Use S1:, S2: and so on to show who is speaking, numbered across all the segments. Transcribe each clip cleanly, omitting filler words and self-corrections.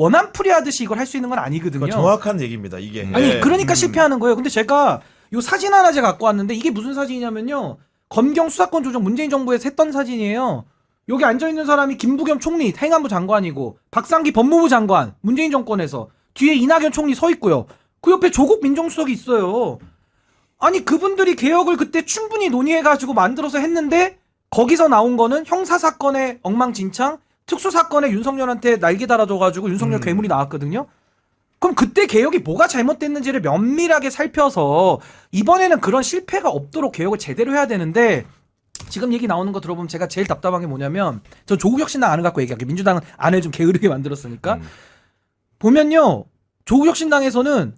S1: 원한풀이 하듯이 이걸 할 수 있는 건 아니거든요.
S2: 정확한 얘기입니다. 이게.
S1: 아니 그러니까 실패하는 거예요. 근데 제가 요 사진 하나 제가 갖고 왔는데 이게 무슨 사진이냐면요. 검경 수사권 조정 문재인 정부에서 했던 사진이에요. 여기 앉아있는 사람이 김부겸 총리 행안부 장관이고 박상기 법무부 장관 문재인 정권에서 뒤에 이낙연 총리 서 있고요. 그 옆에 조국 민정수석이 있어요. 아니 그분들이 개혁을 그때 충분히 논의해가지고 만들어서 했는데 거기서 나온 거는 형사사건의 엉망진창 특수사건에 윤석열한테 날개 달아줘가지고 윤석열 괴물이 나왔거든요. 그럼 그때 개혁이 뭐가 잘못됐는지를 면밀하게 살펴서 이번에는 그런 실패가 없도록 개혁을 제대로 해야 되는데 지금 얘기 나오는 거 들어보면 제가 제일 답답한 게 뭐냐면 저 조국혁신당 안을 갖고 얘기할게요. 민주당은 안을 좀 게으르게 만들었으니까 보면요. 조국혁신당에서는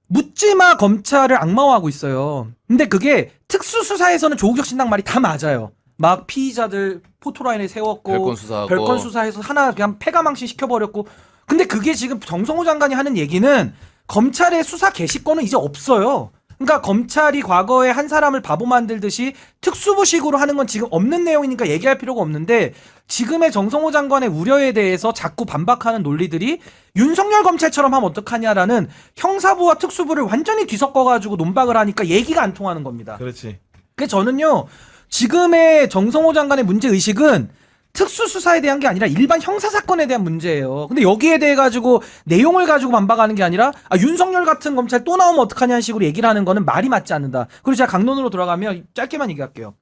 S1: 묻지마 검찰을 악마화하고 있어요. 근데 그게 특수수사에서는 조국혁신당 말이 다 맞아요. 막 피의자들 포토라인에 세웠고 별건 수사해서 하나 그냥 패가망신 시켜버렸고 근데 그게 지금 정성호 장관이 하는 얘기는 검찰의 수사 개시권은 이제 없어요. 그러니까 검찰이 과거에 한 사람을 바보 만들듯이 특수부식으로 하는 건 지금 없는 내용이니까 얘기할 필요가 없는데 지금의 정성호 장관의 우려에 대해서 자꾸 반박하는 논리들이 윤석열 검찰처럼 하면 어떡하냐라는 형사부와 특수부를 완전히 뒤섞어가지고 논박을 하니까 얘기가 안 통하는 겁니다.
S2: 그렇지.
S1: 그래서 저는요. 지금의 정성호 장관의 문제의식은 특수수사에 대한 게 아니라 일반 형사사건에 대한 문제예요. 근데 여기에 대해 가지고 내용을 가지고 반박하는 게 아니라 윤석열 같은 검찰 또 나오면 어떡하냐는 식으로 얘기를 하는 거는 말이 맞지 않는다. 그리고 제가 강론으로 돌아가면 짧게만 얘기할게요.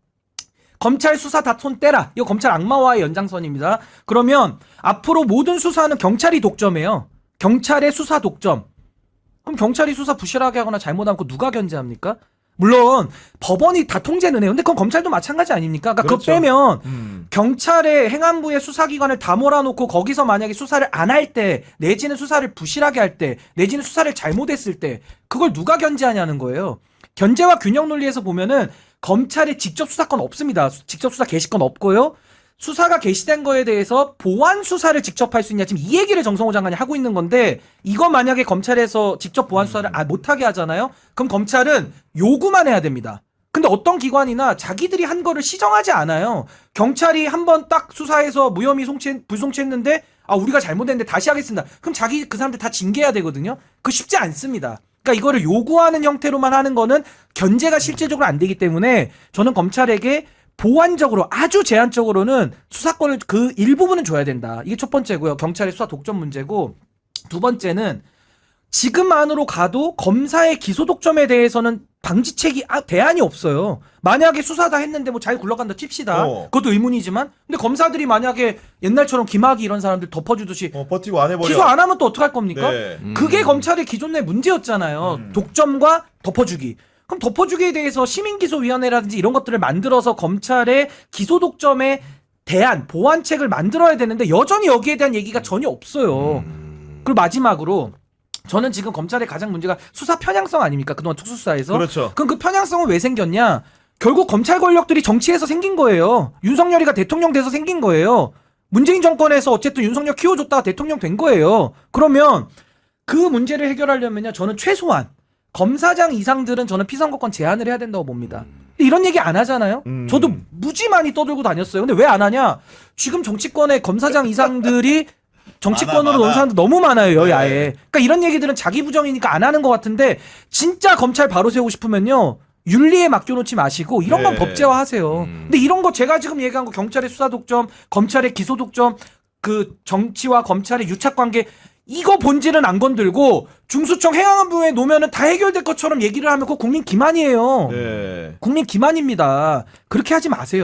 S1: 검찰 수사 다 손 떼라. 이거 검찰 악마화의 연장선입니다. 그러면 앞으로 모든 수사는 경찰이 독점해요. 경찰의 수사 독점. 그럼 경찰이 수사 부실하게 하거나 잘못하면 그거 누가 견제합니까? 물론 법원이 다 통제는 해요. 근데 그건 검찰도 마찬가지 아닙니까? 그러니까
S2: 그렇죠.
S1: 그거 빼면 경찰의 행안부의 수사기관을 다 몰아놓고 거기서 만약에 수사를 안 할 때 내지는 수사를 부실하게 할 때 내지는 수사를 잘못했을 때 그걸 누가 견제하냐는 거예요. 견제와 균형 논리에서 보면은 검찰의 직접 수사권 없습니다. 직접 수사 개시권 없고요. 수사가 개시된 거에 대해서 보완 수사를 직접 할 수 있냐 지금 이 얘기를 정성호 장관이 하고 있는 건데 이거 만약에 검찰에서 직접 보완 수사를 못하게 하잖아요. 그럼 검찰은 요구만 해야 됩니다. 근데 어떤 기관이나 자기들이 한 거를 시정하지 않아요. 경찰이 한번 딱 수사해서 무혐의 불송치했는데 우리가 잘못했는데 다시 하겠습니다. 그럼 그 사람들 다 징계해야 되거든요. 그거 쉽지 않습니다. 그러니까 이거를 요구하는 형태로만 하는 거는 견제가 실질적으로 안 되기 때문에 저는 검찰에게 보완적으로 아주 제한적으로는 수사권을 그 일부분은 줘야 된다. 이게 첫 번째고요. 경찰의 수사 독점 문제고 두 번째는 지금 안으로 가도 검사의 기소 독점에 대해서는 방지책이 대안이 없어요. 만약에 수사 다 했는데 뭐 잘 굴러간다 칩시다. 그것도 의문이지만 근데 검사들이 만약에 옛날처럼 김학의 이런 사람들 덮어주듯이
S2: 버티고 안 해버려.
S1: 기소 안 하면 또 어떡할 겁니까?
S2: 네.
S1: 그게 검찰의 기존 내 문제였잖아요. 독점과 덮어주기. 그럼 덮어주기에 대해서 시민기소위원회라든지 이런 것들을 만들어서 검찰의 기소 독점에 대한 보완책을 만들어야 되는데 여전히 여기에 대한 얘기가 전혀 없어요. 그리고 마지막으로 저는 지금 검찰의 가장 문제가 수사 편향성 아닙니까? 그동안 특수수사에서.
S2: 그렇죠.
S1: 그럼 그 편향성은 왜 생겼냐? 결국 검찰 권력들이 정치에서 생긴 거예요. 윤석열이가 대통령 돼서 생긴 거예요. 문재인 정권에서 어쨌든 윤석열 키워줬다가 대통령 된 거예요. 그러면 그 문제를 해결하려면요. 저는 최소한 검사장 이상들은 저는 피선거권 제한을 해야 된다고 봅니다. 이런 얘기 안 하잖아요. 저도 무지 많이 떠들고 다녔어요. 근데 왜 안 하냐? 지금 정치권의 검사장 이상들이 정치권으로 놓은 사람들 너무 많아요. 여야에. 그러니까 이런 얘기들은 자기 부정이니까 안 하는 것 같은데 진짜 검찰 바로 세우고 싶으면요. 윤리에 맡겨놓지 마시고 이런 건 법제화하세요. 근데 이런 거 제가 지금 얘기한 거 경찰의 수사 독점, 검찰의 기소 독점, 그 정치와 검찰의 유착관계 이거 본질은 안 건들고 중수청 행안부에 놓으면 다 해결될 것처럼 얘기를 하면 그거 국민 기만이에요.
S2: 네.
S1: 국민 기만입니다. 그렇게 하지 마세요.